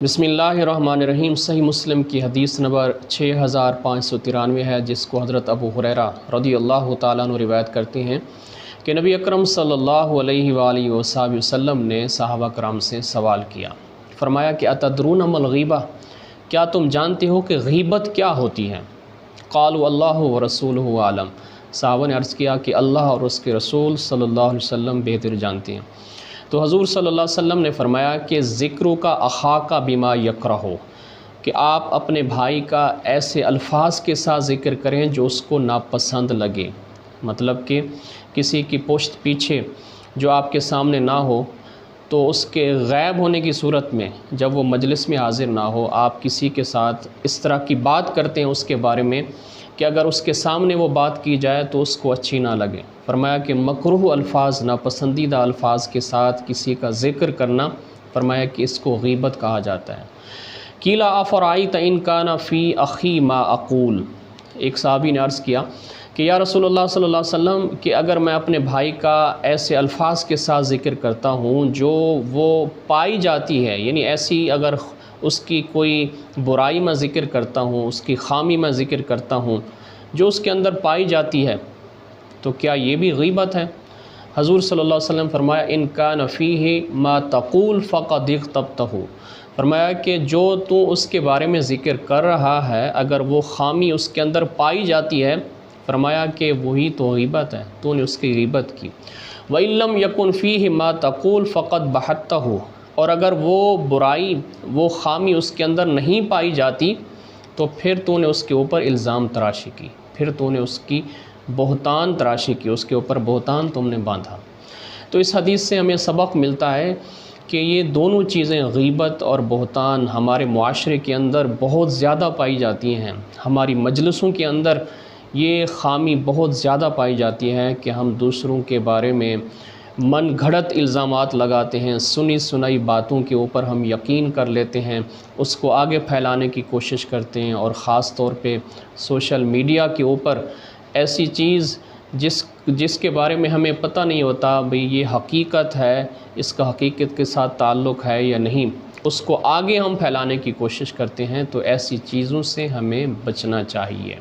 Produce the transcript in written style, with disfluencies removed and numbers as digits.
बिस्मिल्लाहिर्रहमानिर्रहीम। सही मुस्लिम की हदीस नंबर 6593 है, जिसको हज़रत अबू हुरैरा रज़ियल्लाहु ताला अन्हु रिवायत करते हैं कि नबी अकरम सल्लल्लाहु अलैहि वसल्लम ने सहाबा कराम से सवाल किया। फ़रमाया कि अतदरून मल गीबा, क्या तुम जानते हो कि गीबत क्या होती है? क़ालू अल्लाहु व रसूलुहु आलम। सहाबा ने अर्ज़ किया कि अल्लाह और उसके रसूल सल्लल्लाहु अलैहि वसल्लम बेहतर जानते हैं। तो हज़ूर सल्लल्लाहु अलैहि वसल्लम ने फ़रमाया कि ज़िक्र का अख़ा का बिमा यकरहो, कि आप अपने भाई का ऐसे अल्फाज के साथ ज़िक्र करें जो उसको नापसंद लगे। मतलब कि किसी की पुश्त पीछे जो आपके सामने ना हो, तो उसके ग़ैब होने की सूरत में जब वो मजलिस में हाज़िर ना हो, आप किसी के साथ इस तरह की बात करते हैं उसके बारे में कि अगर उसके सामने वो बात की जाए तो उसको अच्छी ना लगे। फ़रमाया कि मकरूह अल्फाज, नापसंदीदा अल्फाज के साथ किसी का ज़िक्र करना, फ़रमाया कि इसको गीबत कहा जाता है। कीला अफ़राइत इन काना फ़ी अख़ी मा अक़ूल। एक सहाबी ने अर्ज़ किया कि या रसूलुल्लाह सल्लल्लाहु अलैहि वसल्लम, कि अगर मैं अपने भाई का ऐसे अल्फाज के साथ ज़िक्र करता हूँ जो वो पाई जाती है, यानी ऐसी अगर उसकी कोई बुराई मैं ज़िक्र करता हूँ, उसकी ख़ामी मैं ज़िक्र करता हूँ जो उसके अंदर पाई जाती है, तो क्या ये भी गीबत है? हज़ूर सल्लल्लाहु अलैहि वसल्लम फ़रमाया इन कान फ़ीहि मा तक़ूल फ़क़द इग़्तबतहु। फ़रमाया कि जो तू उसके बारे में ज़िक्र कर रहा है, अगर वो ख़ामी उसके अंदर पाई जाती है, फ़रमाया कि वही तो गीबत है, तूने उसकी गीबत की। व इल्लम यकुन फ़ीहि मा तक़ूल फ़क़द बहतहु, और अगर वो बुराई, वो ख़ामी उसके अंदर नहीं पाई जाती, तो फिर तूने उसके ऊपर इल्ज़ाम तराशी की, फिर तूने उसकी बहतान तराशी की, उसके ऊपर बहतान तुमने बांधा। तो इस हदीस से हमें सबक मिलता है कि ये दोनों चीज़ें, गीबत और बहतान, हमारे मुआशरे के अंदर बहुत ज़्यादा पाई जाती हैं। हमारी मजलिसों के अंदर ये ख़ामी बहुत ज़्यादा पाई जाती है कि हम दूसरों के बारे में मन घड़त इल्ज़ामात लगाते हैं, सुनी सुनाई बातों के ऊपर हम यकीन कर लेते हैं, उसको आगे फैलाने की कोशिश करते हैं, और ख़ास तौर पे सोशल मीडिया के ऊपर ऐसी चीज़ जिसके बारे में हमें पता नहीं होता भाई ये हकीकत है, इसका हकीकत के साथ ताल्लुक़ है या नहीं, उसको आगे हम फैलाने की कोशिश करते हैं। तो ऐसी चीज़ों से हमें बचना चाहिए।